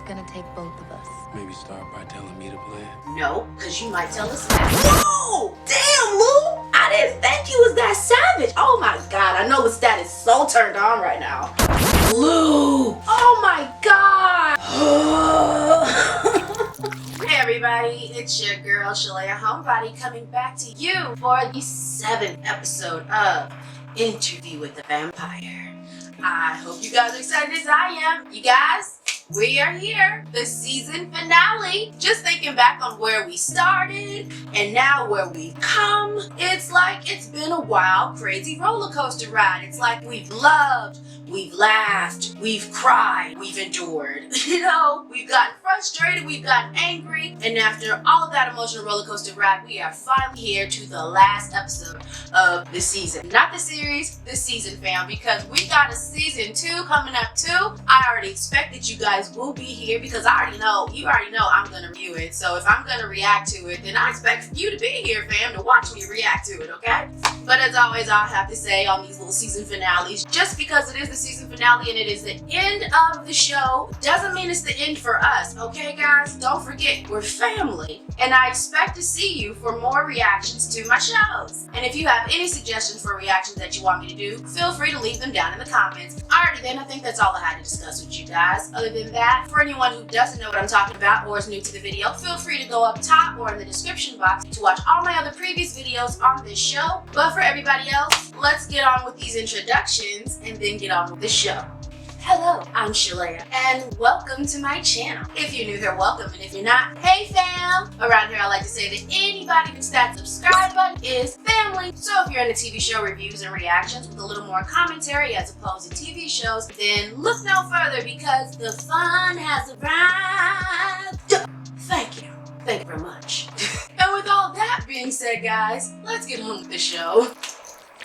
gonna take both of us. Maybe start by telling me the plan. No, because you might tell us that. Whoa! Damn, Lou! I didn't think you was that savage. Oh my god, I know Lestat is so turned on right now. Lou! Oh my god! Hey everybody, it's your girl Shalaya Homebody coming back to you for the 7th episode of Interview with the Vampire. I hope you guys are excited as I am. You guys, we are here, the season finale. Just thinking back on where we started and now where we've come. It's like it's been a wild, crazy roller coaster ride. It's like we've loved, we've laughed, we've cried, we've endured. You know, we've gotten frustrated, we've gotten angry, and after all of that emotional roller coaster ride, we are finally here to the last episode of the season. Not the series, the season, fam, because we got a season 2 coming up too. I already expect that you guys will be here because I already know, you already know I'm gonna review it. So if I'm gonna react to it, then I expect you to be here, fam, to watch me react to it, okay? But as always, I'll have to say on these little season finales, just because it is the season finale and it is the end of the show, doesn't mean it's the end for us, okay guys? Don't forget, we're family, and I expect to see you for more reactions to my shows. And if you have any suggestions for reactions that you want me to do, feel free to leave them down in the comments. Alrighty then, I think that's all I had to discuss with you guys. Other than that, for anyone who doesn't know what I'm talking about or is new to the video, feel free to go up top or in the description box to watch all my other previous videos on this show. But for everybody else, let's get on with these introductions and then get on with the show. Hello, I'm Shalaya, and welcome to my channel. If you're new here, welcome, and if you're not, hey fam! Around here I like to say that anybody who hits that subscribe button is family. So if you're into TV show reviews and reactions with a little more commentary as opposed to TV shows, then look no further because the fun has arrived. Thank you. Thank you very much. And with all that being said, guys, let's get on with the show.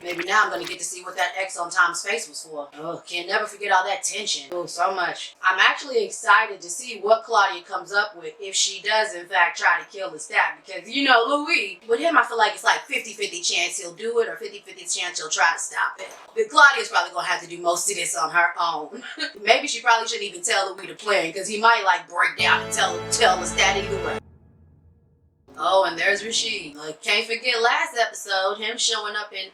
Maybe now I'm gonna get to see what that X on Tom's face was for. Oh, can't never forget all that tension. Oh, so much. I'm actually excited to see what Claudia comes up with if she does in fact try to kill Lestat, because you know, Louis, with him I feel like it's like 50-50 chance he'll do it or 50-50 chance he'll try to stop it. But Claudia's probably gonna have to do most of this on her own. Maybe she probably shouldn't even tell Louis the plan, because he might like break down and tell Lestat either way. Oh, and there's Rashid. Like, can't forget last episode, him showing up in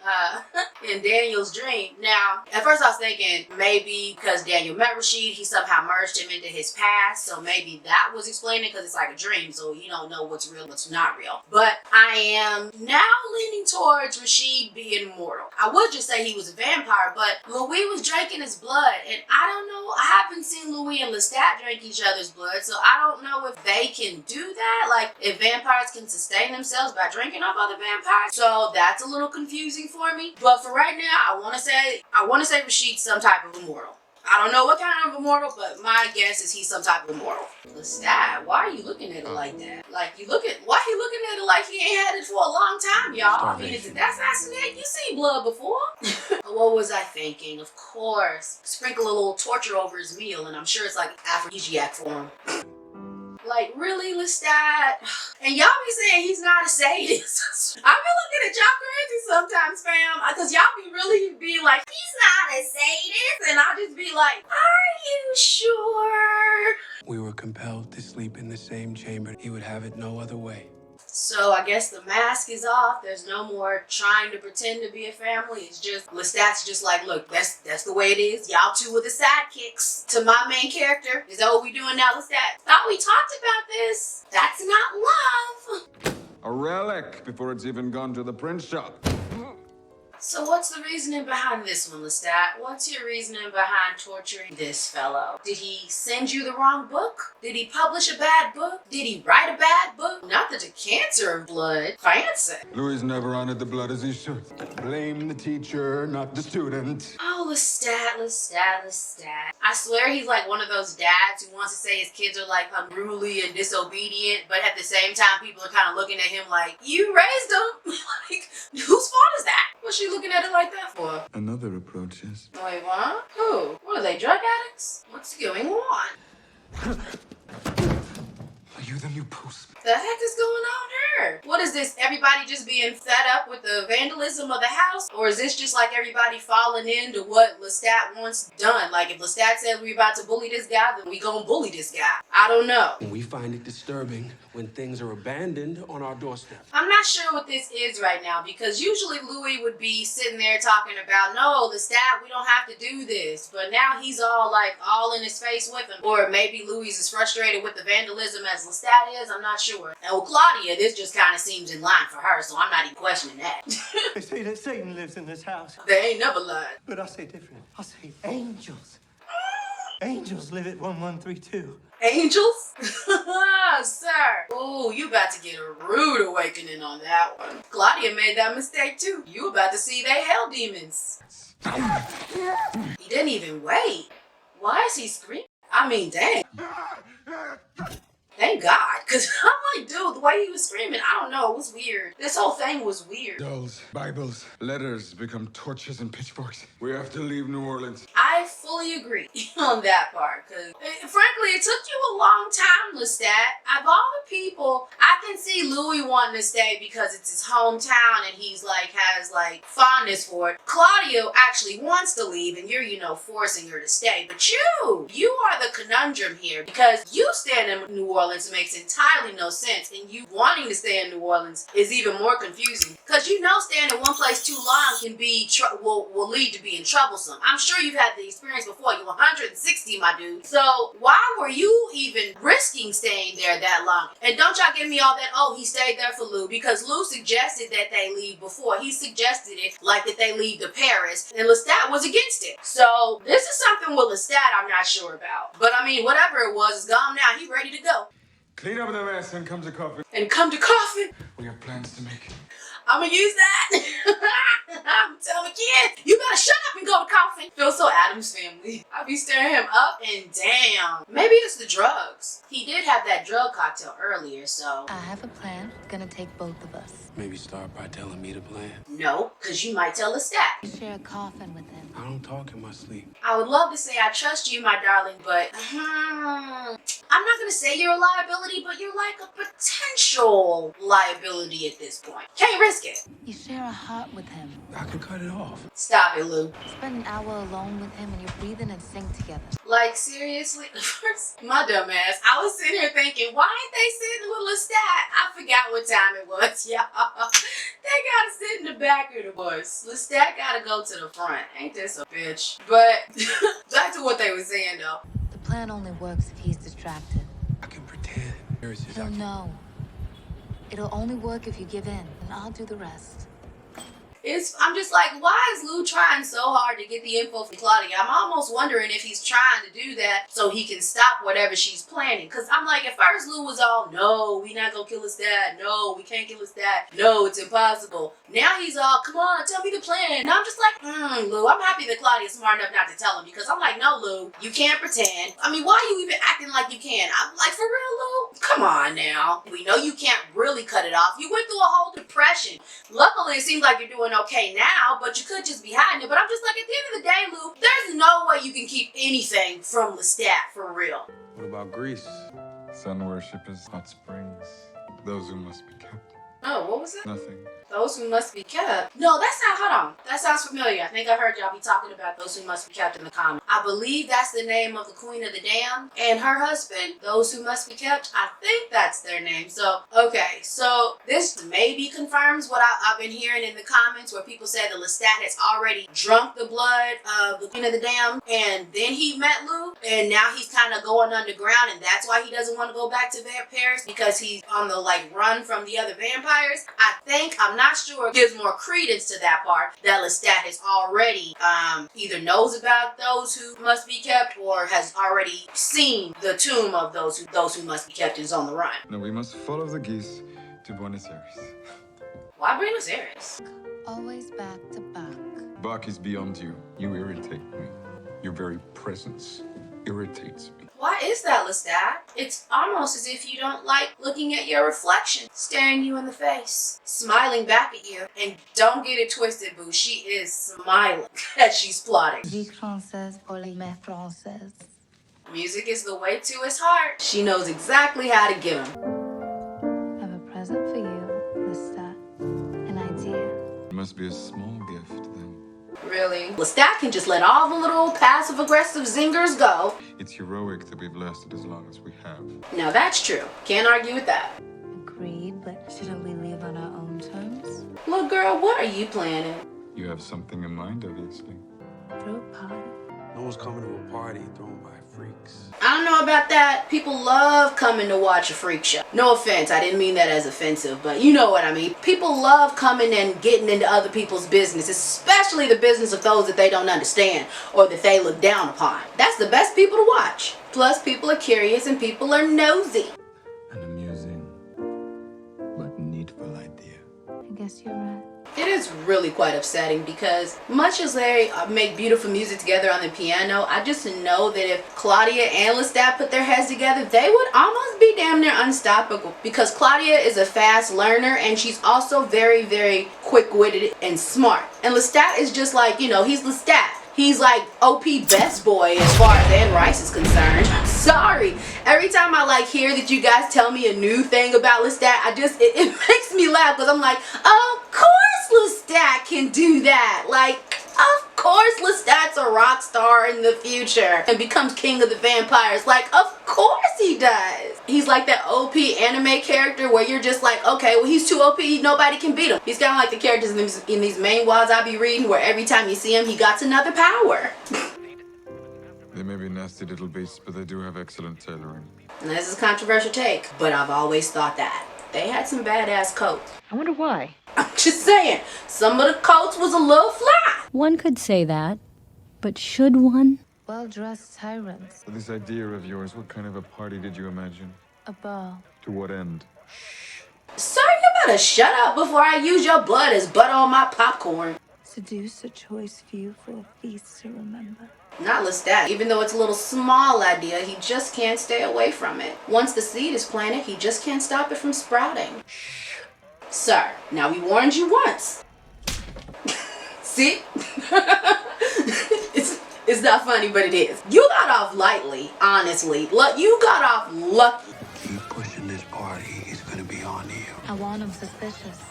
in Daniel's dream. Now, at first I was thinking maybe because Daniel met Rashid, he somehow merged him into his past, so maybe that was explaining because it's like a dream, so you don't know what's real, what's not real. But I am now leaning towards Rashid being mortal. I would just say he was a vampire, but Louis was drinking his blood, and I don't know, I haven't seen Louis and Lestat drink each other's blood, so I don't know if they can do that, like if vampires can sustain themselves by drinking off other vampires. So that's a little confusing for me. But for right now, I want to say Rashid's some type of immortal. I don't know what kind of immortal, but my guess is he's some type of immortal. Lestat, why are you looking at it like that? Like why you looking at it like he ain't had it for a long time, y'all? I mean, is it that fascinating? You seen blood before? What was I thinking? Of course, sprinkle a little torture over his meal, and I'm sure it's like aphrodisiac for him. Like, really, Lestat? And y'all be saying he's not a sadist. I be looking at y'all crazy sometimes, fam. Because y'all be really be like, he's not a sadist. And I'll just be like, are you sure? We were compelled to sleep in the same chamber. He would have it no other way. So I guess the mask is off. There's no more trying to pretend to be a family. It's just, Lestat's just like, look, that's the way it is. Y'all two are the sidekicks to my main character. Is that what we doing now, Lestat? Thought we talked about this. That's not love. A relic before it's even gone to the print shop. So what's the reasoning behind this one, Lestat? What's your reasoning behind torturing this fellow? Did he send you the wrong book? Did he publish a bad book? Did he write a bad book? Not the decanter of blood. Fancy. Louis never honored the blood as he should. Blame the teacher, not the student. Oh, Lestat. I swear he's like one of those dads who wants to say his kids are like unruly and disobedient, but at the same time people are kind of looking at him like, you raised them? Like, whose fault is that? What's she looking at it like that for? Another approaches. Wait, what? Who? What are they, drug addicts? What's going on? Are you the new postman? The heck is going on her. What is this? Everybody just being fed up with the vandalism of the house? Or is this just like everybody falling into what Lestat wants done? Like if Lestat says we're about to bully this guy, then we gonna bully this guy. I don't know. We find it disturbing when things are abandoned on our doorstep. I'm not sure what this is right now because usually Louis would be sitting there talking about, no, Lestat, we don't have to do this. But now he's all like all in his face with him. Or maybe Louis is frustrated with the vandalism as Lestat is. I'm not sure. And with Claudia, this just kind of seems in line for her, so I'm not even questioning that. They say that Satan lives in this house. They ain't never lied. But I say different. I say angels. Angels live at 1132. Angels? Sir. Ooh, you about to get a rude awakening on that one. Claudia made that mistake too. You about to see they hell demons. He didn't even wait. Why is he screaming? I mean, dang. Thank God, because I'm like, dude, the way he was screaming, I don't know, it was weird. This whole thing was weird. Dolls, Bibles, letters become torches and pitchforks. We have to leave New Orleans. I fully agree on that part, because frankly, it took you a long time, Lestat. Of all the people, I can see Louis wanting to stay because it's his hometown and he's like, has like fondness for it. Claudio actually wants to leave and you're, forcing her to stay. But you are the conundrum here because you stand in New Orleans makes entirely no sense, and you wanting to stay in New Orleans is even more confusing because staying in one place too long can be will lead to being troublesome. I'm sure you've had the experience before. You're 160, my dude. So why were you even risking staying there that long? And don't y'all give me all that, oh, he stayed there for Lou, because Lou suggested that they leave before. He suggested it like that they leave to Paris, and Lestat was against it. So this is something with Lestat I'm not sure about. But I mean, whatever it was, it's gone now. He's ready to go. Clean up the mess and come to coffee. And come to coffin. We have plans to make. I'm gonna use that. I'm telling kids, you better shut up and go to coffin. Feels so Adam's family. I be staring him up and down. Maybe it's the drugs. He did have that drug cocktail earlier, so. I have a plan. It's gonna take both of us. Maybe start by telling me the plan. No, because you might tell Lestat. You share a coffin with him. I don't talk in my sleep. I would love to say I trust you, my darling, but I'm not gonna say you're a liability, but you're like a potential liability at this point. Can't risk it. You share a heart with him. I can cut it off. Stop it, Lou. Spend an hour alone with him and you're breathing and sing together. Like, seriously? My dumb ass. I was sitting here thinking, why ain't they sitting with Lestat? I forgot what time it was, y'all. They gotta sit in the back of the bus. Lestat gotta go to the front. Ain't this a bitch? But back to what they were saying, though. The plan only works if he's distracted. I can pretend. He'll know. It'll only work if you give in, and I'll do the rest. I'm just like, why is Lou trying so hard to get the info from Claudia? I'm almost wondering if he's trying to do that so he can stop whatever she's planning. Because I'm like, at first Lou was all, no, we not gonna kill his dad. No, we can't kill his dad. No, it's impossible. Now he's all, come on, tell me the plan. And I'm just like, Lou, I'm happy that Claudia's smart enough not to tell him, because I'm like, no, Lou, you can't pretend. I mean, why are you even acting like you can? I'm like, for real, Lou? Come on now. We know you can't really cut it off. You went through a whole depression. Luckily, it seems like you're doing okay now, but you could just be hiding it. But I'm just like, at the end of the day, Lou, there's no way you can keep anything from Lestat, for real. What about Greece? Sun worship is hot springs. Those who must be kept. Oh, what was that? Nothing. Those who must be kept. No, hold on. That sounds familiar. I think I heard y'all be talking about those who must be kept in the comments. I believe that's the name of the Queen of the Damned and her husband, those who must be kept. I think that's their name. So, okay. So, this maybe confirms what I've been hearing in the comments where people said that Lestat has already drunk the blood of the Queen of the Damned and then he met Lou and now he's kind of going underground and that's why he doesn't want to go back to Paris because he's on the run from the other vampires. I'm not sure, gives more credence to that part that Lestat has already either knows about those who must be kept or has already seen the tomb of those who must be kept and is on the run. No, we must follow the geese to Buenos Aires. Why Buenos Aires? Always back to back. Bach is beyond you. You irritate me. Your very presence irritates me. Why is that, Lestat? It's almost as if you don't like looking at your reflection, staring you in the face, smiling back at you. And don't get it twisted, boo. She is smiling as she's plotting. Vie française pour les mères françaises. Music is the way to his heart. She knows exactly how to give him. I have a present for you. must be a small gift then. Really? Lestat can just let all the little passive-aggressive zingers go. It's heroic that we've lasted as long as we have. Now that's true. Can't argue with that. Agreed, but shouldn't we leave on our own terms? Look, girl, what are you planning? You have something in mind, obviously. Throw a party. No one's coming to a party thrown by freaks. I don't know about that. People love coming to watch a freak show. No offense, I didn't mean that as offensive, but you know what I mean. People love coming and getting into other people's business, especially the business of those that they don't understand or that they look down upon. That's the best people to watch. Plus, people are curious and people are nosy. An amusing, but needful idea. I guess you're right. It is really quite upsetting because much as they make beautiful music together on the piano, I just know that if Claudia and Lestat put their heads together, they would almost be damn near unstoppable, because Claudia is a fast learner and she's also very, very quick-witted and smart. And Lestat is just like, you know, he's Lestat. He's like OP best boy as far as Anne Rice is concerned. Sorry. Every time I like hear that you guys tell me a new thing about Lestat, it makes me laugh because I'm like, of course Lestat can do that. Like, of course Lestat's a rock star in the future and becomes king of the vampires. Like, of course he does. He's like that OP anime character where you're just like, okay, well, he's too OP, nobody can beat him. He's kind of like the characters in these main wads I be reading where every time you see him, he got another power. They may be nasty little beasts, but they do have excellent tailoring. And this is a controversial take, but I've always thought that. They had some badass coats. I wonder why. I'm just saying, some of the coats was a little fly. One could say that, but should one? Well-dressed tyrants. So this idea of yours, what kind of a party did you imagine? A ball. To what end? Sir, you better shut up before I use your blood as butter on my popcorn. Seduce a choice few for a feast to remember. Not Lestat. Even though it's a little small idea, he just can't stay away from it. Once the seed is planted, he just can't stop it from sprouting. Sir, now we warned you once. See? It's not funny, but it is. You got off lightly, honestly. Look, you got off lucky. Keep pushing this party, it's gonna be on you. I want him suspicious.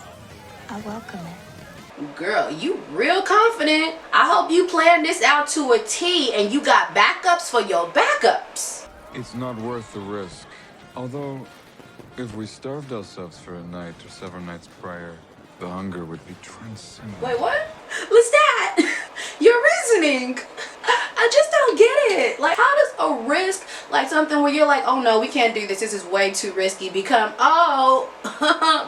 I welcome it. Girl, you real confident. I hope you planned this out to a T and you got backups for your backups. It's not worth the risk. Although, if we starved ourselves for a night or several nights prior, the hunger would be transcendent. Wait, what? Lestat, your reasoning. I just don't get it. Like, how does a risk, like something where you're like, oh no, we can't do this, this is way too risky, become, oh,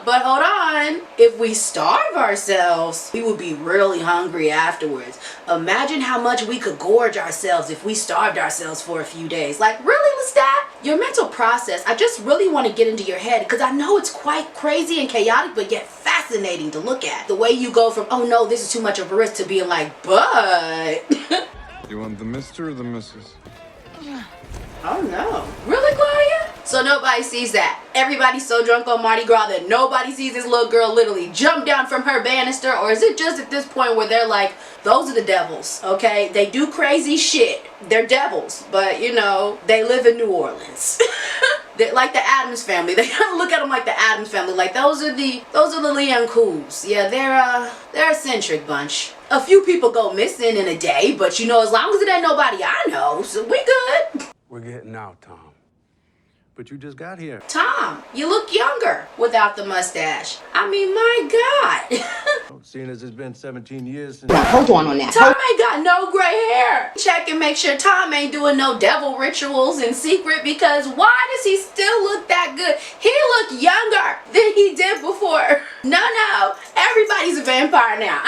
but hold on. If we starve ourselves, we would be really hungry afterwards. Imagine how much we could gorge ourselves if we starved ourselves for a few days. Like, really, Lestat? Your mental process, I just really want to get into your head because I know it's quite crazy and chaotic, but yet fascinating to look at. The way you go from, oh no, this is too much of a risk, to being like, but... You want the Mr. or the Mrs.? Oh no. Really, Claudia? So nobody sees that. Everybody's so drunk on Mardi Gras that nobody sees this little girl literally jump down from her banister? Or is it just at this point where they're like, those are the devils, okay? They do crazy shit. They're devils, but you know, they live in New Orleans. They're like the Addams family. They kind of look at them like the Addams family. Like those are the Leon Cools. Yeah, they're a eccentric bunch. A few people go missing in a day, but you know, as long as it ain't nobody I know, so we good. We're getting out, Tom. But you just got here. Tom, you look younger without the mustache. I mean, my God. Seeing as it's been 17 years since... Hold on that. Tom ain't got no gray hair. Check and make sure Tom ain't doing no devil rituals in secret, because why does he still look that good? He look younger than he did before. No. Everybody's a vampire now.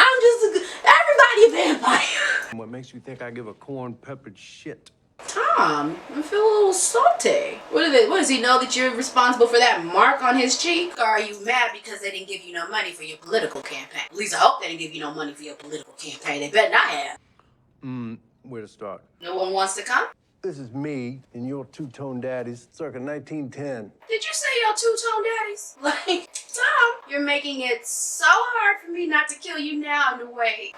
Everybody a vampire. What makes you think I give a corn-peppered shit? Tom, I feel a little salty. What does he know that you're responsible for that mark on his cheek? Or are you mad because they didn't give you no money for your political campaign? At least I hope they didn't give you no money for your political campaign. They better not have. Where to start? No one wants to come? This is me and your two-tone daddies circa 1910. Did you say your two-tone daddies? Like, Tom, you're making it so hard for me not to kill you now in a way.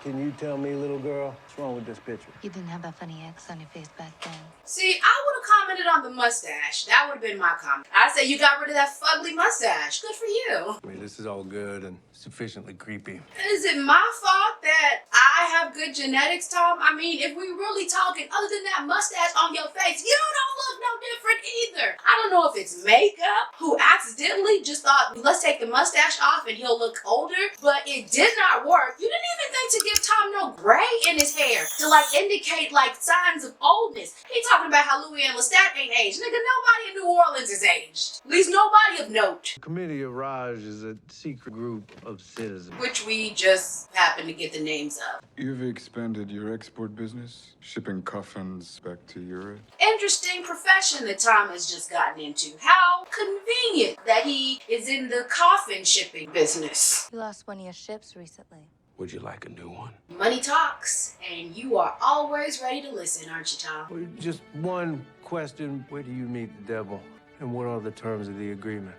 Can you tell me, little girl, what's wrong with this picture? You didn't have that funny X on your face back then. See, I would have commented on the mustache. That would have been my comment. I say you got rid of that fugly mustache. Good for you. I mean, this is all good and sufficiently creepy. Is it my fault that I have good genetics, Tom? I mean, if we really talking, other than that mustache on your face, you don't look no different either. I don't know if it's makeup, who accidentally just thought, let's take the mustache off and he'll look older, but it did not work. You didn't even think to give Tom no gray in his hair to like indicate like signs of oldness. He talking about how Louis and Lestat ain't aged. Nigga, nobody in New Orleans is aged. At least nobody of note. The Committee of Raj is a secret group of citizens. Which we just happen to get the names of. You've expanded your export business, shipping coffins back to Europe. Interesting profession that Tom has just gotten into. How convenient that he is in the coffin shipping business. You lost one of your ships recently. Would you like a new one? Money talks, and you are always ready to listen, aren't you, Tom? Well, just one question. Where do you meet the devil? And what are the terms of the agreement?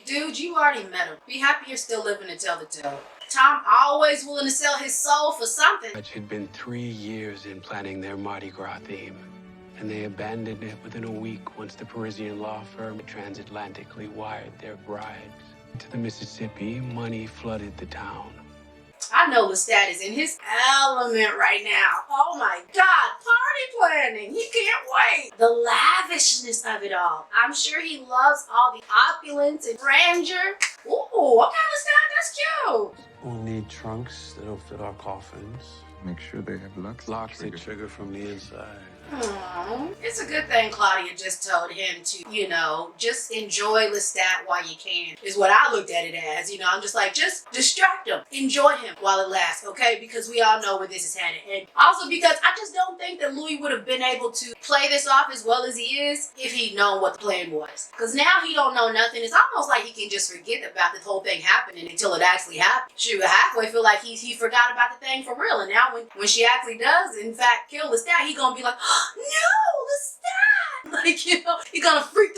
Dude, you already met him. Be happy you're still living to tell the tale. Tom always willing to sell his soul for something. It had been 3 years in planning their Mardi Gras theme, and they abandoned it within a week once the Parisian law firm transatlantically wired their brides. To the Mississippi, money flooded the town. I know Lestat is in his element right now. Oh my God, party planning. He can't wait. The lavishness of it all. I'm sure he loves all the opulence and grandeur. Ooh, okay, Lestat, that's cute. We'll need trunks that'll fit our coffins. Make sure they have locks. Locks that trigger from the inside. It's a good thing Claudia just told him to, you know, just enjoy Lestat while you can, is what I looked at it as. You know, I'm just like, just distract him. Enjoy him while it lasts, okay? Because we all know where this is headed. And also because I just don't think that Louis would have been able to play this off as well as he is if he'd known what the plan was. Because now he don't know nothing. It's almost like he can just forget about this whole thing happening until it actually happened. Shoot, I halfway feel like he forgot about the thing for real. And now when she actually does, in fact, kill Lestat, he gonna be like, no, Lestat! Like, you know, he's gonna freak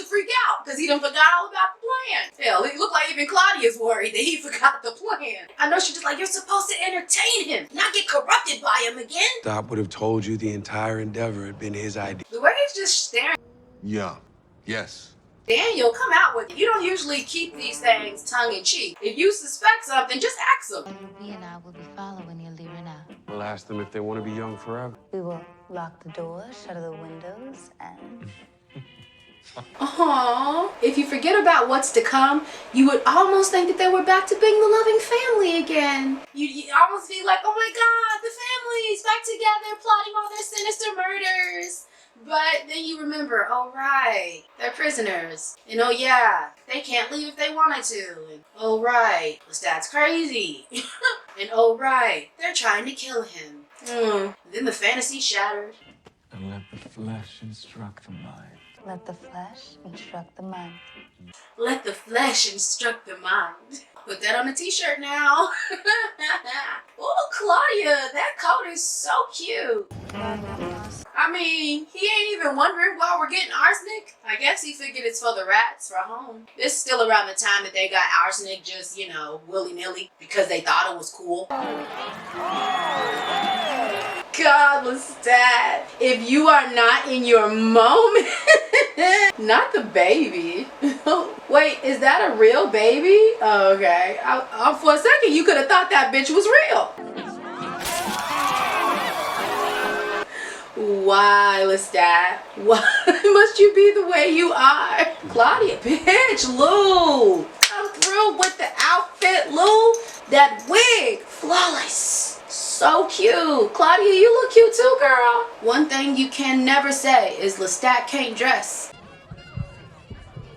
out because he done forgot all about the plan. Hell, it looked like even Claudia's worried that he forgot the plan. I know she's just like, you're supposed to entertain him, not get corrupted by him again. Doc would have told you the entire endeavor had been his idea. The way he's just staring. Yeah. Yes. Daniel, come out with it. You don't usually keep these things tongue-in-cheek. If you suspect something, just ask them. We and I will be following you, Lirina. We'll ask them if they want to be young forever. We will lock the doors, shutter the windows, and... Aww. If you forget about what's to come, you would almost think that they were back to being the loving family again. You almost feel like, oh my God, the family's back together plotting all their sinister murders. But then you remember, oh right, they're prisoners. And oh yeah, they can't leave if they wanted to. And oh right, Lestat's crazy. And oh right, they're trying to kill him. Then the fantasy shattered. And let the flesh instruct the mind. Let the flesh instruct the mind. Let the flesh instruct the mind. Put that on a t-shirt now. Oh, Claudia, that coat is so cute. I mean, he ain't even wondering why we're getting arsenic. I guess he figured it's for the rats for home. This is still around the time that they got arsenic just, you know, willy-nilly because they thought it was cool. God, Lestat, if you are not in your moment, not the baby. Wait, is that a real baby? Oh, okay. For a second, you could have thought that bitch was real. Why, Lestat? Why must you be the way you are? Claudia, bitch, Lou. I'm through with the outfit, Lou. That wig, flawless. So cute. Claudia, you look cute too, girl. One thing you can never say is Lestat can't dress.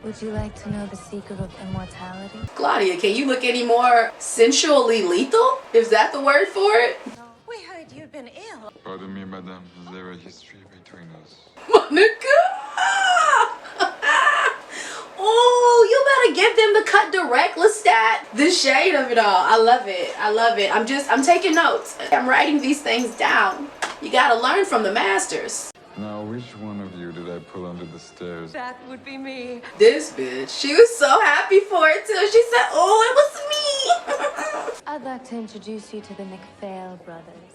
Would you like to know the secret of immortality? Claudia, can you look any more sensually lethal? Is that the word for it? We heard you've been ill. Pardon me, madame. Is there a history between us? Monica! Oh, you better give them the cut direct, Lestat. The shade of it all. I love it. I love it. I'm taking notes. I'm writing these things down. You gotta learn from the masters. Now, which one of you you did I pull under the stairs. That would be me. This bitch, she was so happy for it too. She said, "Oh, it was me." I'd like to introduce you to the McPhail brothers.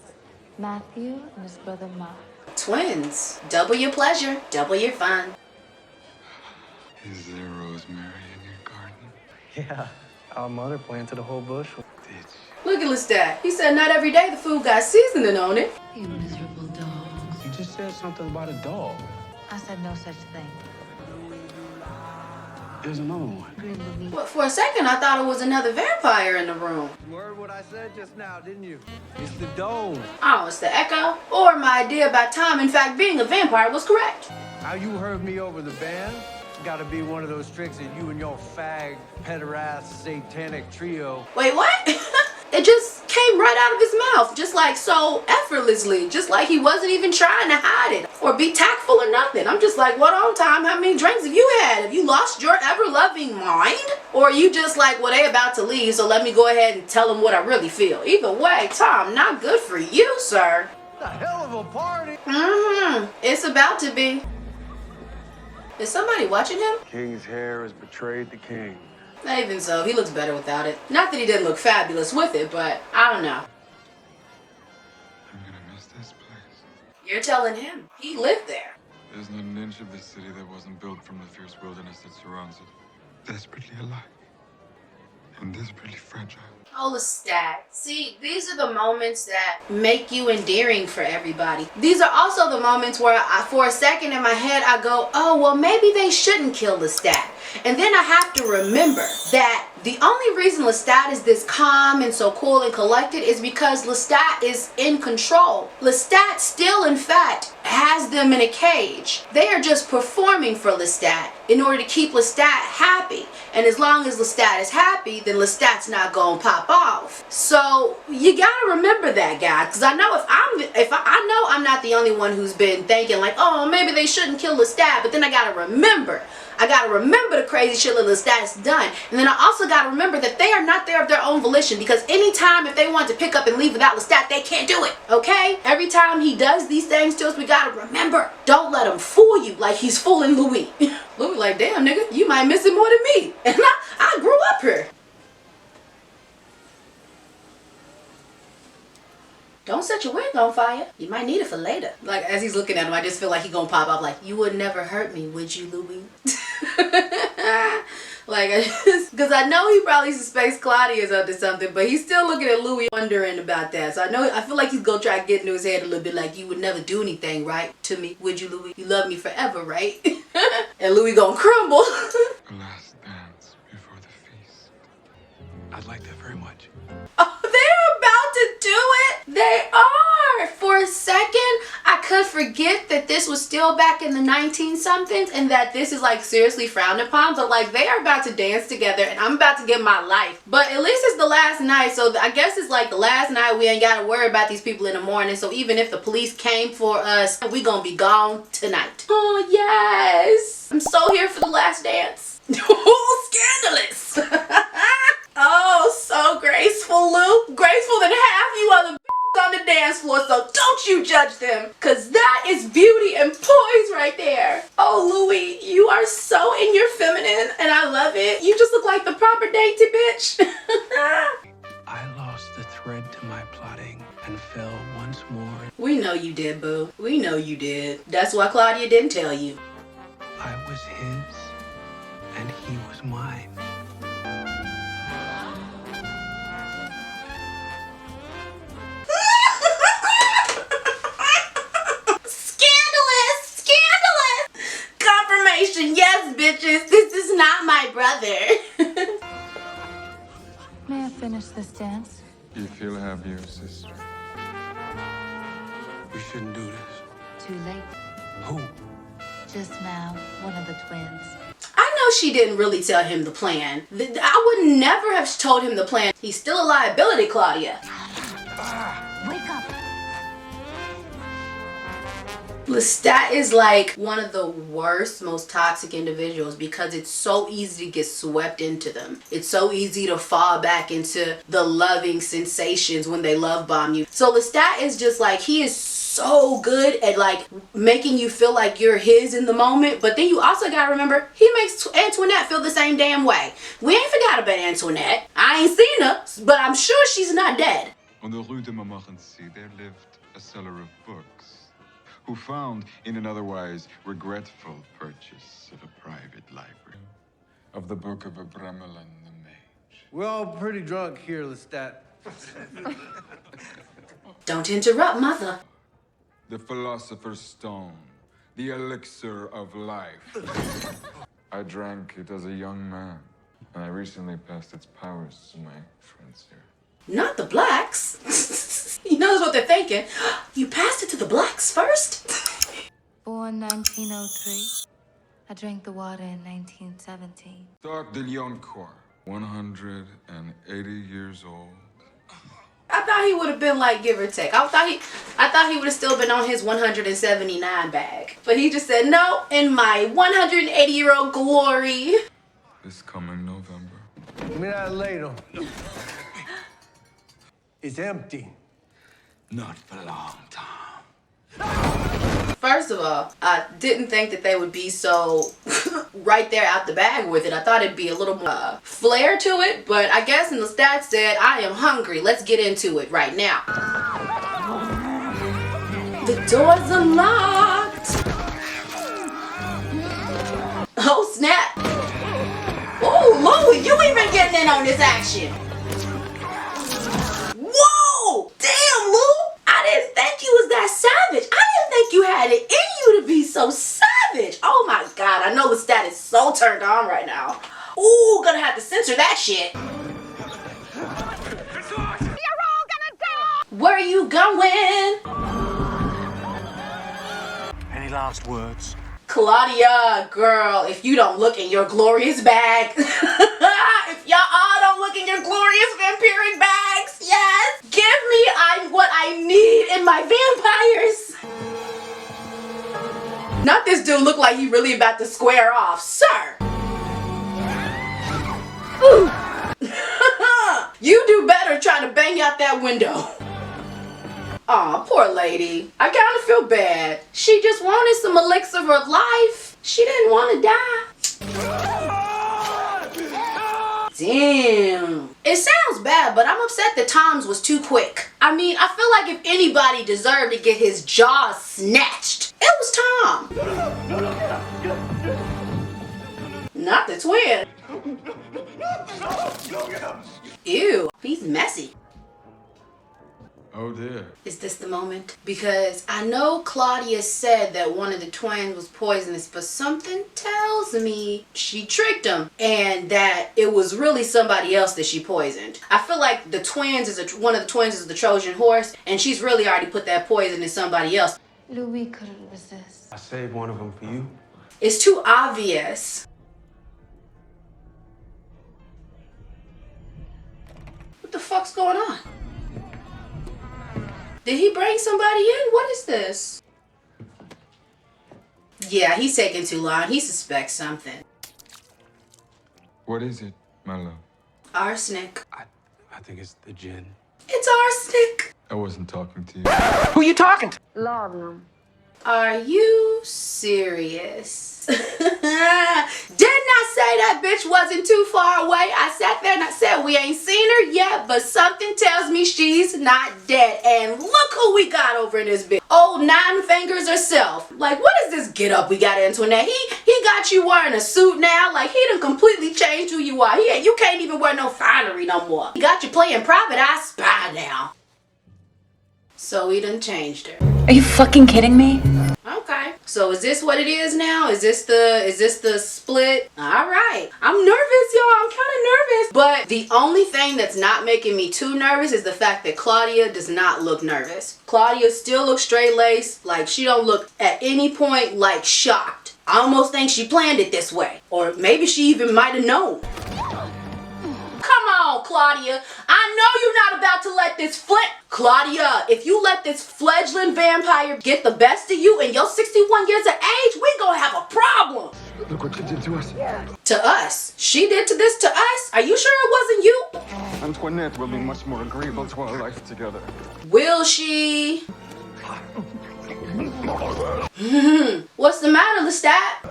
Matthew and his brother Mark. Twins. Double your pleasure, double your fun. Is there rosemary in your garden? Yeah, our mother planted a whole bush. Did Look at Lestat. He said not every day the food got seasoning on it. You miserable dog. You just said something about a dog. I said no such thing. There's another one. Grin Louis. But for a second, I thought it was another vampire in the room. You heard what I said just now, didn't you? It's the dome. Oh, it's the echo? Or my idea about Tom, in fact, being a vampire was correct. How you heard me over the band? Gotta be one of those tricks that you and your fag, pederast, satanic trio. Wait, what? It just came right out of his mouth, just like so effortlessly, just like he wasn't even trying to hide it or be tactful or nothing. I'm just like, what on time? How many drinks have you had? Have you lost your ever-loving mind? Or are you just like, well, they about to leave, so let me go ahead and tell them what I really feel? Either way, Tom, not good for you, sir. A hell of a party. It's about to be. Is somebody watching him? King's hair has betrayed the king. Not even so. He looks better without it. Not that he didn't look fabulous with it, but I don't know. I'm gonna miss this place. You're telling him. He lived there. There's not an inch of this city that wasn't built from the fierce wilderness that surrounds it. Desperately alive. And desperately fragile. Oh, Lestat. See, these are the moments that make you endearing for everybody. These are also the moments where for a second in my head, I go, oh, well, maybe they shouldn't kill Lestat. And then I have to remember that the only reason Lestat is this calm and so cool and collected is because Lestat is in control. Lestat still, in fact, has them in a cage. They are just performing for Lestat in order to keep Lestat happy. And as long as Lestat is happy, then Lestat's not gonna pop off. So you gotta remember that, guy, because I know I know I'm not the only one who's been thinking like, oh, maybe they shouldn't kill Lestat, but then I gotta remember the crazy shit that Lestat's done. And then I also gotta remember that they are not there of their own volition, because anytime if they want to pick up and leave without Lestat, they can't do it, okay? Every time he does these things to us, we gotta remember, don't let him fool you like he's fooling Louis. Louis like, damn, nigga, you might miss it more than me. And I grew up here. Don't set your wig on fire. You might need it for later. Like, as he's looking at him, I just feel like he's gonna pop up like, you would never hurt me, would you, Louis? Like, because I know he probably suspects Claudia's up to something, but he's still looking at Louis wondering about that. So I feel like he's gonna try to get into his head a little bit like, you would never do anything, right, to me, would you, Louis? You love me forever, right? And Louis gonna crumble. The last dance before the feast. I'd like that very much. Oh, they're about to do it. They are. For a second, I could forget that this was still back in the 19-somethings and that this is like seriously frowned upon. But like, they are about to dance together and I'm about to get my life. But at least it's the last night. So I guess it's like the last night. We ain't got to worry about these people in the morning. So even if the police came for us, we gonna be gone tonight. Oh, yes. I'm so here for the last dance. Oh, scandalous. Oh, so graceful, Lou. Graceful than half you other on the dance floor, so don't you judge them, because that is beauty and poise right there. Oh, Louis, you are so in your feminine, and I love it. You just look like the proper dainty bitch. I lost the thread to my plotting and fell once more. We know you did, boo. We know you did. That's why Claudia didn't tell you. I was his, and he was mine. Yes, bitches, this is not my brother. May I finish this dance? If you'll have your sister. We shouldn't do this. Too late. Who? Just now, one of the twins. I know she didn't really tell him the plan. I would never have told him the plan. He's still a liability, Claudia. Wake up. Lestat is like one of the worst, most toxic individuals because it's so easy to get swept into them. It's so easy to fall back into the loving sensations when they love bomb you. So Lestat is just like, he is so good at like making you feel like you're his in the moment, but then you also gotta remember he makes Antoinette feel the same damn way. We ain't forgot about Antoinette. I ain't seen her, but I'm sure she's not dead. On the Rue de Montmorency, there lived a seller of books who found in an otherwise regretful purchase of a private library of the Book of Abramelin the Mage. We're all pretty drunk here, Lestat. Don't interrupt, mother. The Philosopher's Stone, the elixir of life. I drank it as a young man, and I recently passed its powers to my friends here. Not the blacks. He knows what they're thinking. You passed it to the blacks first? Born 1903. I drank the water in 1917. Doc de Lioncourt, 180 years old. I thought he would have been like, give or take. I thought he would have still been on his 179 bag. But he just said, no, in my 180-year-old glory. This coming November. Give me that ladle. It's empty. Not for a long time. First of all, I didn't think that they would be so right there out the bag with it. I thought it'd be a little more flair to it, but I guess in the stats said, I am hungry. Let's get into it right now. The door's unlocked. Oh, snap. Oh, Louie, you even getting in on this action. Whoa! Damn, Lou! I didn't think you was that savage. I didn't think you had it in you to be so savage. Oh my god, I know the stat is so turned on right now. Ooh, gonna have to censor that shit. You're all gonna die! Where are you going? Any last words? Claudia, girl, if you don't look in your glorious bag. If y'all all don't look in your glorious vampiric bags, yes, give me what I need in my vampires. Not this dude look like he really about to square off, sir. You do better trying to bang out that window. Aw, poor lady. I kind of feel bad. She just wanted some elixir of life. She didn't want to die. Damn. It sounds bad, but I'm upset that Tom's was too quick. I mean, I feel like if anybody deserved to get his jaw snatched, it was Tom. Not the twin. Ew, he's messy. Oh dear. Is this the moment? Because I know Claudia said that one of the twins was poisonous, but something tells me she tricked him and that it was really somebody else that she poisoned. I feel like the twins is one of the twins is the Trojan horse, and she's really already put that poison in somebody else. Louis couldn't resist. I saved one of them for you. It's too obvious. What the fuck's going on? Did he bring somebody in? What is this? Yeah, he's taking too long. He suspects something. What is it, my love? Arsenic. I think it's the gin. It's arsenic. I wasn't talking to you. Who you talking to? Laudanum. Are you serious? Didn't I say that bitch wasn't too far away? I sat there and I said we ain't seen her yet, but something tells me she's not dead. And look who we got over in this bitch. Old Nine Fingers herself. Like, what is this get up we got Antoinette? He got you wearing a suit now. Like, he done completely changed who you are. You can't even wear no finery no more. He got you playing Private Eye Spy now. So he done changed her. Are you fucking kidding me? Okay. So is this what it is now? Is this the split? All right. I'm nervous, y'all. I'm kind of nervous. But the only thing that's not making me too nervous is the fact that Claudia does not look nervous. Claudia still looks straight-laced. Like, she don't look at any point like shocked. I almost think she planned it this way. Or maybe she even might have known. Come on, Claudia. I know you're not about to let this Claudia, if you let this fledgling vampire get the best of you in your 61 years of age, we gonna have a problem. Look what you did to us. To us? She did this to us? Are you sure it wasn't you? Antoinette will be much more agreeable to our life together. Will she? What's the matter, Lestat?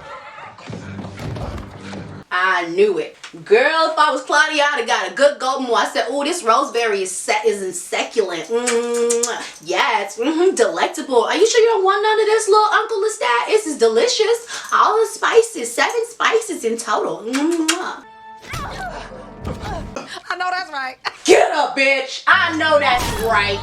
I knew it. Girl, if I was Claudia, I'd have got a good golden one. I said, oh, this rosemary is succulent. Yeah, it's delectable. Are you sure you don't want none of this, little Uncle Lestat? This is delicious. All the spices, 7 spices in total. I know that's right. Get up, bitch. I know that's right.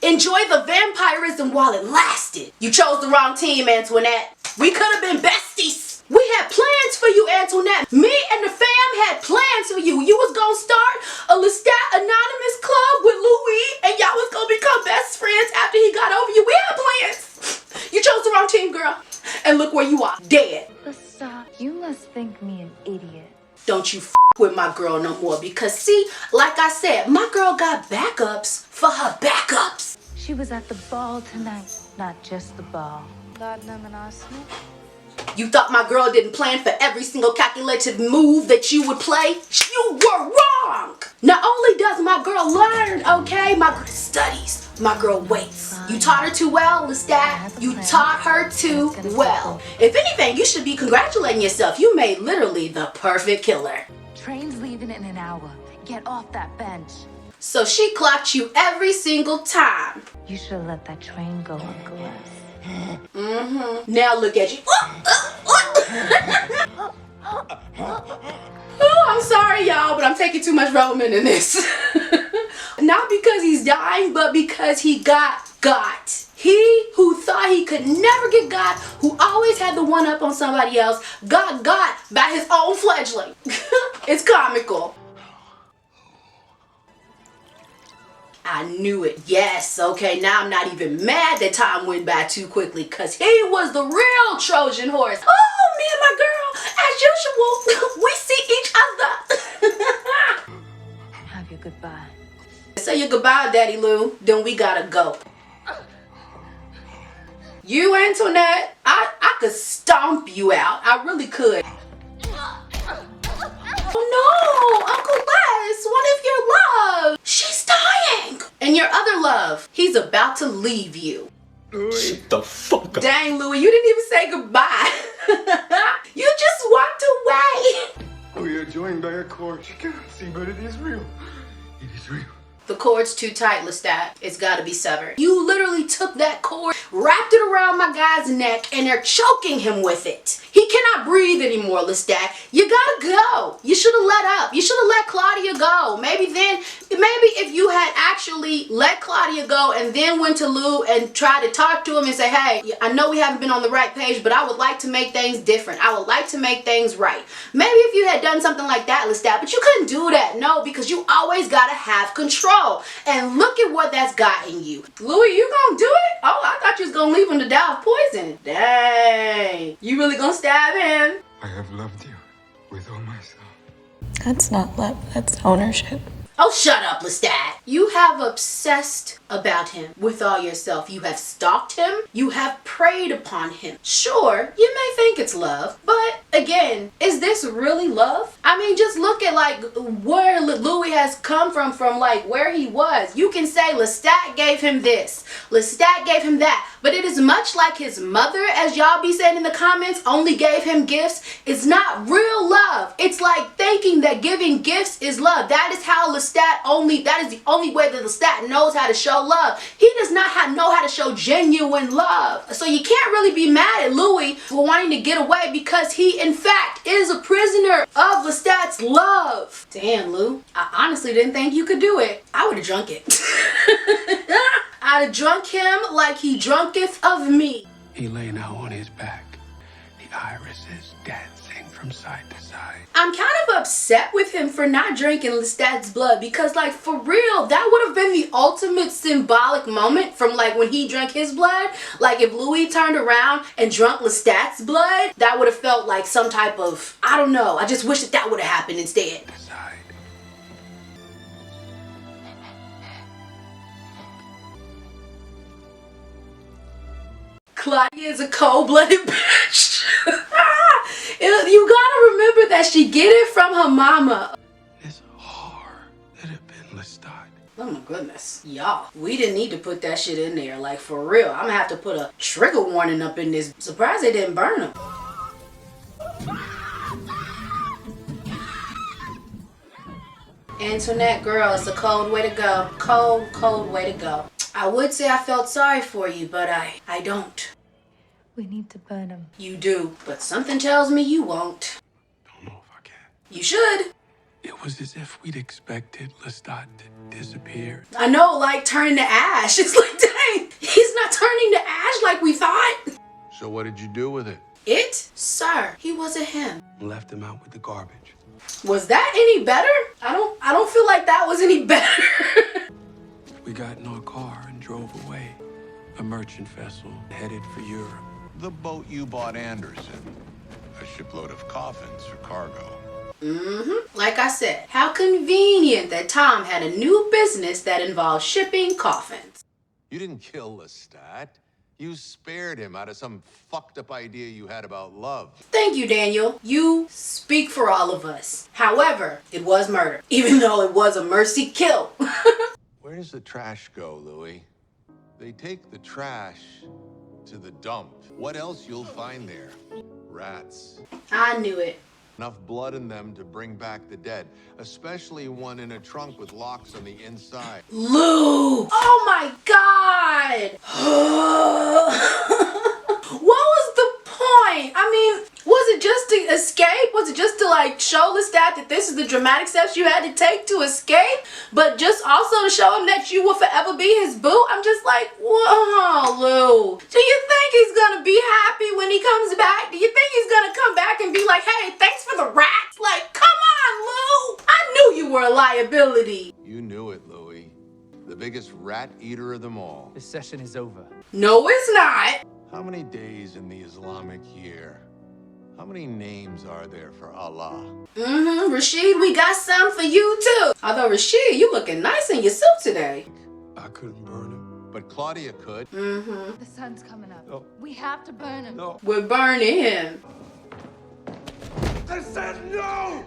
Enjoy the vampirism while it lasted. You chose the wrong team, Antoinette. We could have been besties. We had plans for you, Antoinette. Me and the fam had plans for you. You was gonna start a Lestat Anonymous club with Louis, and y'all was gonna become best friends after he got over you. We had plans. You chose the wrong team, girl. And look where you are, dead. Stop. You must think me an idiot. Don't you with my girl no more, because see, like I said, my girl got backups for her backups. She was at the ball tonight, not just the ball. You thought my girl didn't plan for every single calculated move that you would play? You were wrong! Not only does my girl learn, okay, my girl studies, my girl waits. You taught her too well, Lestat. You taught her too well. If anything, you should be congratulating yourself. You made literally the perfect killer. Train's leaving in an hour. Get off that bench. So she clocked you every single time. You should have let that train go, Uncle Les. Now look at you. Oh, I'm sorry, y'all, but I'm taking too much Roman in this. Not because he's dying, but because he got. He who thought he could never get got, who always had the one up on somebody else, got by his own fledgling. It's comical. I knew it. Yes, okay, now I'm not even mad that time went by too quickly, because he was the real Trojan horse. Oh, me and my girl, as usual, we see each other. Have your goodbye. Say your goodbye, Daddy Lou, then we gotta go. You, Antoinette, I could stomp you out. I really could. Oh no, Uncle Les, what if your love? She's dying. And your other love, he's about to leave you. Shut the fuck up. Dang, Louis, you didn't even say goodbye. You just walked away. We are joined by a cord. You cannot see, but it is real. It is real. The cord's too tight, Lestat. It's gotta be severed. You literally took that cord, wrapped it around my guy's neck, and they're choking him with it. He cannot breathe anymore, Lestat. You gotta go. You should have let up. You should have let Claudia go. Maybe if you had actually let Claudia go and then went to Lou and tried to talk to him and say, hey, I know we haven't been on the right page, but I would like to make things different. I would like to make things right. Maybe if you had done something like that, Lestat, but you couldn't do that. No, because you always gotta have control. And look at what that's gotten you. Louis, you gonna do it? Oh, I thought you was gonna leave him to die of poison. Dang. You really gonna stab him? I have loved you with all my soul. That's not love, that's ownership. Oh, shut up, Lestat. You have obsessed about him with all yourself. You have stalked him. You have preyed upon him. Sure, you may think it's love, but again, is this really love? I mean, just look at like where Louis has come from like where he was. You can say Lestat gave him this, Lestat gave him that, but it is much like his mother, as y'all be saying in the comments, only gave him gifts. It's not real love. It's like thinking that giving gifts is love. That is how that is the only way that Lestat knows how to show love. He does not know how to show genuine love. So you can't really be mad at Louis for wanting to get away, because he in fact is a prisoner of Lestat's love. Damn, Lou, I honestly didn't think you could do it. I would have drunk it. I'd have drunk him like he drunketh of me. He lay now on his back. the irises dancing from side to side. I'm kind of upset with him for not drinking Lestat's blood because, like, for real, that would have been the ultimate symbolic moment from, like, when he drank his blood. Like, if Louis turned around and drunk Lestat's blood, that would have felt like some type of, I don't know. I just wish that would have happened instead. Side. Claudia is a cold-blooded bitch. You gotta remember that she get it from her mama. It's hard that it been Lestat. Oh my goodness. Y'all, we didn't need to put that shit in there. Like, for real. I'm gonna have to put a trigger warning up in this. Surprised they didn't burn him. Antoinette, girl, it's a cold way to go. Cold, cold way to go. I would say I felt sorry for you, but I don't. We need to burn him. You do, but something tells me you won't. Don't know if I can. You should. It was as if we'd expected Lestat to disappear. I know, like turning to ash. It's like, dang, he's not turning to ash like we thought. So what did you do with it? It? Sir, he wasn't him. Left him out with the garbage. Was that any better? I don't feel like that was any better. We got in our car and drove away. A merchant vessel headed for Europe. The boat you bought Anderson. A shipload of coffins for cargo. Like I said, how convenient that Tom had a new business that involved shipping coffins. You didn't kill Lestat. You spared him out of some fucked up idea you had about love. Thank you, Daniel. You speak for all of us. However, it was murder, even though it was a mercy kill. Where does the trash go, Louis? They take the trash to the dump. What else you'll find there? Rats. I knew it. Enough blood in them to bring back the dead, especially one in a trunk with locks on the inside. Lou! Oh my God! What was the point? I mean, was it just to escape? Was it just to like show Lestat that this is the dramatic steps you had to take to escape? But just also to show him that you will forever be his boo? I'm just like, whoa, Lou. Do you think he's gonna be happy when he comes back? Do you think he's gonna come back and be like, hey, thanks for the rats? Like, come on, Lou. I knew you were a liability. You knew it, Louis. The biggest rat eater of them all. This session is over. No, it's not. How many days in the Islamic year? How many names are there for Allah? Rashid, we got some for you too. Although Rashid, you looking nice in your suit today. I couldn't burn him. But Claudia could. The sun's coming up. No. We have to burn him. No. We're burning him. I said no!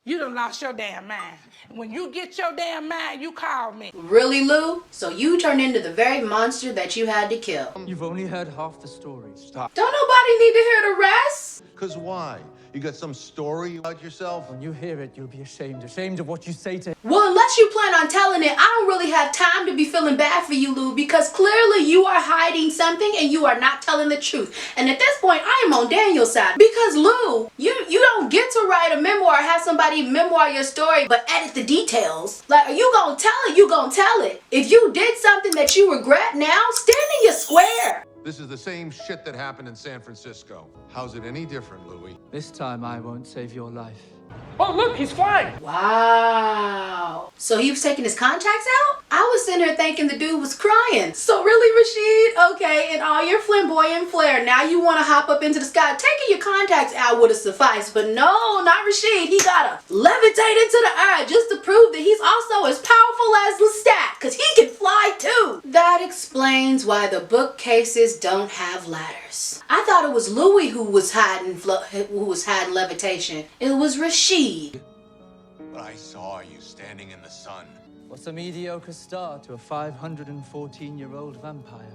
You done lost your damn mind. When you get your damn mind, you call me. Really, Lou? So you turned into the very monster that you had to kill. You've only heard half the story. Stop. Don't nobody need to hear the rest? 'Cause why? You got some story about yourself? When you hear it, you'll be ashamed. Ashamed of what you say to him. Well, unless you plan on telling it, I don't really have time to be feeling bad for you, Lou, because clearly you are hiding something and you are not telling the truth. And at this point, I am on Daniel's side. Because, Lou, you don't get to write a memoir, have somebody memoir your story, but edit the details. Like, are you gonna tell it? You gonna tell it. If you did something that you regret now, stand in your square. This is the same shit that happened in San Francisco. How's it any different, Louis? This time I won't save your life. Oh, look, he's flying. Wow. So he was taking his contacts out? I was sitting here thinking the dude was crying. So really, Rashid, okay, in all your flamboyant flair, now you want to hop up into the sky. Taking your contacts out would have sufficed, but no, not Rashid. He gotta levitate into the earth just to prove that he's also as powerful as Lestat, because he can fly too. That explains why the bookcases don't have ladders. I thought it was Louis who was hiding levitation. It was Rashid. But I saw you standing in the sun. What's a mediocre start to a 514-year-old vampire?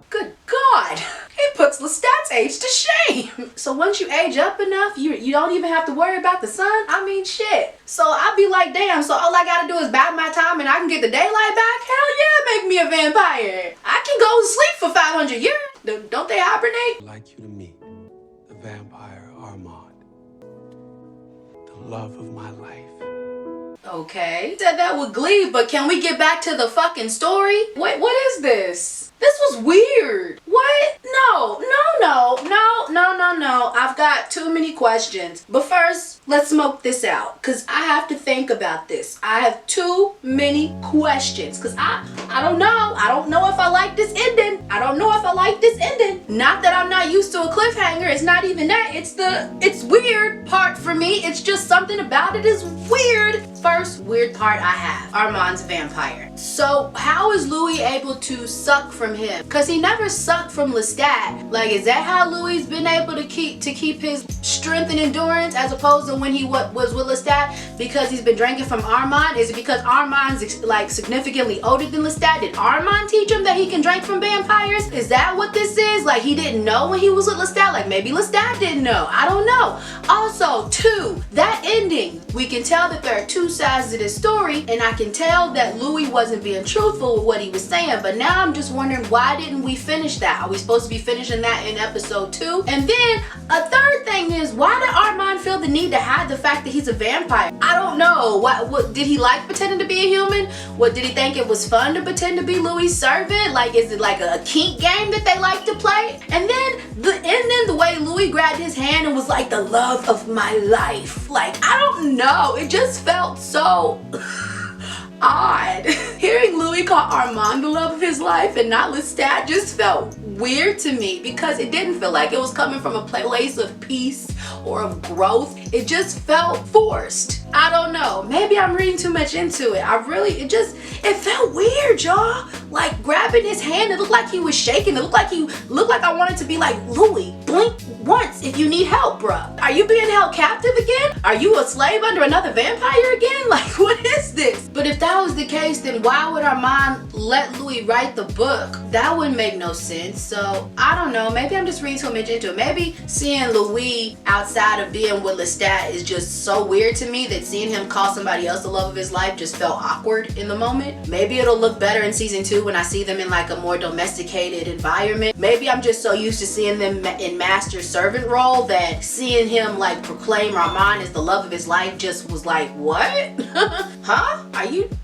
Good God! He puts Lestat's age to shame. So once you age up enough, you don't even have to worry about the sun. I mean, shit. So I'd be like, damn, so all I gotta do is bide my time and I can get the daylight back? Hell yeah, make me a vampire. I can go to sleep for 500 years. Don't they hibernate? I'd like you to meet the vampire Armand. The love of my life. Okay. Said that with glee, but can we get back to the fucking story? Wait, what is this? This was weird. What? No. I've got too many questions. But first, let's smoke this out, because I have to think about this. I have too many questions, because I don't know. I don't know if I like this ending. I don't know if I like this ending. Not that I'm not used to a cliffhanger. It's not even that. It's weird part for me. It's just something about it is weird. First weird part I have, Armand's vampire. So how is Louis able to suck from him? Because he never sucked from Lestat. Like, is that how Louis been able to keep his strength and endurance as opposed to when he was with Lestat? Because he's been drinking from Armand? Is it because Armand's like significantly older than Lestat? Did Armand teach him that he can drink from vampires? Is that what this is? Like, he didn't know when he was with Lestat? Like, maybe Lestat didn't know. I don't know. Also, two, that ending, we can tell that there are two sides to this story, and I can tell that Louis wasn't being truthful with what he was saying, but now I'm just wondering, why didn't we finish that? Are we supposed to be finishing that in episode 2? And then a third thing is, why did Armand feel the need to hide the fact that he's a vampire? I don't know. What did he like pretending to be a human? What, did he think it was fun to pretend to be Louis' servant? Like, is it like a kink game that they like to play? And then the way Louis grabbed his hand and was like, the love of my life. Like, I don't know. It just felt so odd. Hearing Louis call Armand the love of his life and not Lestat just felt weird to me, because it didn't feel like it was coming from a place of peace or of growth. It just felt forced. I don't know. Maybe I'm reading too much into it. It felt weird, y'all. Like, grabbing his hand, it looked like he was shaking. It looked like I wanted to be like, Louis, blink once if you need help, bruh. Are you being held captive again? Are you a slave under another vampire again? Like, what is this? But if that was the case, then why would Armand let Louis write the book? That wouldn't make no sense. So, I don't know. Maybe I'm just reading too much into it. Maybe seeing Louis outside of being with Lestat is just so weird to me that seeing him call somebody else the love of his life just felt awkward in the moment. Maybe it'll look better in season 2 when I see them in like a more domesticated environment. Maybe I'm just so used to seeing them in master servant role that seeing him like proclaim Armand as the love of his life just was like, what? Huh?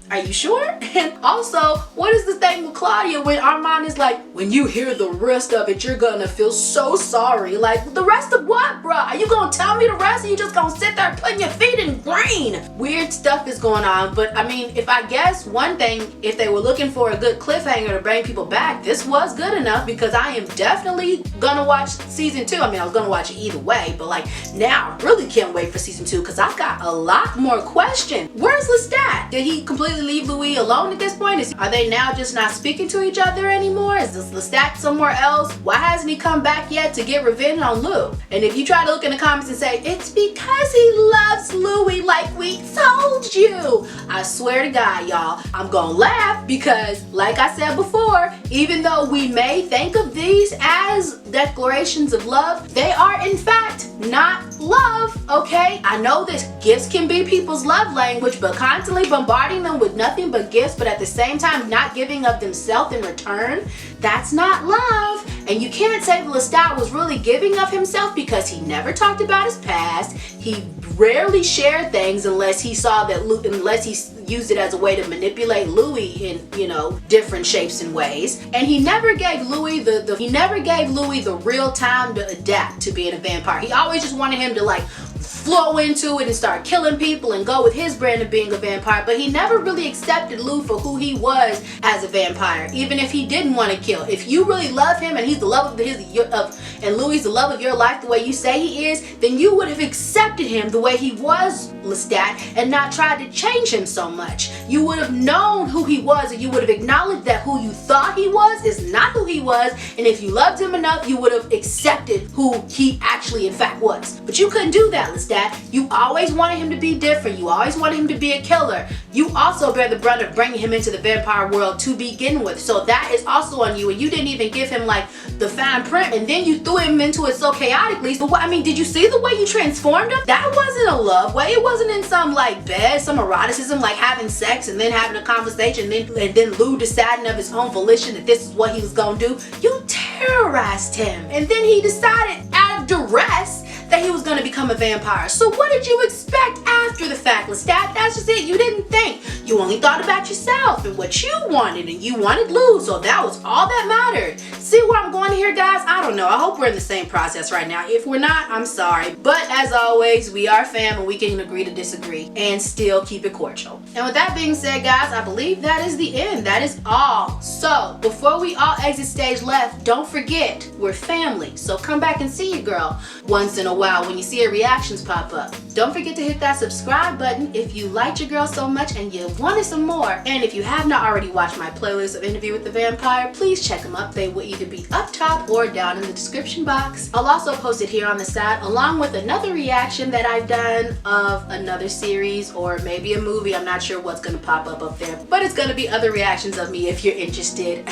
Are you sure? And also, what is the thing with Claudia when Armand is like, when you hear the rest of it, you're gonna feel so sorry. Like, the rest of what, bruh? Are you gonna tell me the rest, or you just gonna sit there putting your feet in green? Weird stuff is going on, but I mean, if I guess one thing, if they were looking for a good cliffhanger to bring people back, this was good enough, because I am definitely gonna watch season 2. I mean, I was gonna watch it either way, but like, now I really can't wait for season 2, because I've got a lot more questions. Where's Lestat? Did he completely leave Louis alone at this point? Are they now just not speaking to each other anymore? Is this Lestat somewhere else? Why hasn't he come back yet to get revenge on Lou? And if you try to look in the comments and say, it's because he loves Louis like we told you, I swear to God, y'all, I'm gonna laugh, because like I said before, even though we may think of these as declarations of love, they are in fact not love, okay? I know that gifts can be people's love language, but constantly bombarding them with nothing but gifts, but at the same time not giving of themselves in return, that's not love. And you can't say that Lestat was really giving of himself, because he never talked about his past. He rarely shared things unless he saw that unless he used it as a way to manipulate Louis in, you know, different shapes and ways. And he never gave Louis the real time to adapt to being a vampire. He always just wanted him to like flow into it and start killing people and go with his brand of being a vampire, but he never really accepted Lou for who he was as a vampire, even if he didn't want to kill. If you really love him and he's the love and Louis the love of your life the way you say he is, then you would have accepted him the way he was, Lestat, and not tried to change him so much. You would have known who he was, and you would have acknowledged that who you thought he was is not who he was, and if you loved him enough, you would have accepted who he actually in fact was. But you couldn't do that, Lestat. You always wanted him to be different. You always wanted him to be a killer. You also bear the brunt of bringing him into the vampire world to begin with. So that is also on you, and you didn't even give him like the fine print, and then you threw him into it so chaotically. So what, I mean, did you see the way you transformed him? That wasn't a love way. It wasn't in some like bed, some eroticism, like having sex and then having a conversation, and then Lou deciding of his own volition that this is what he was gonna do. You terrorized him, and then he decided out of duress that he was going to become a vampire. So what did you expect after the fact, Lestat? That's just it. You didn't think. You only thought about yourself and what you wanted, and you wanted Lou, so that was all that mattered. See where I'm going here, guys? I don't know. I hope we're in the same process right now. If we're not, I'm sorry. But as always, we are fam and we can agree to disagree and still keep it cordial. And with that being said, guys, I believe that is the end. That is all. So before we all exit stage left, don't forget, we're family. So come back and see your girl once in a while when you see her reactions pop up. Don't forget to hit that subscribe button if you liked your girl so much and you wanted some more. And if you have not already watched my playlist of Interview with the Vampire, please check them up. They will either be up top or down in the description box. I'll also post it here on the side along with another reaction that I've done of another series or maybe a movie. I'm not sure what's gonna pop up there, but it's gonna be other reactions of me if you're interested.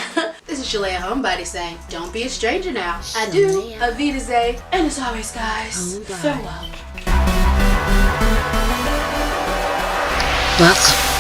This is Shalea Homebody saying, don't be a stranger now. Adieu, Avidazay, and as always, guys, farewell. Welcome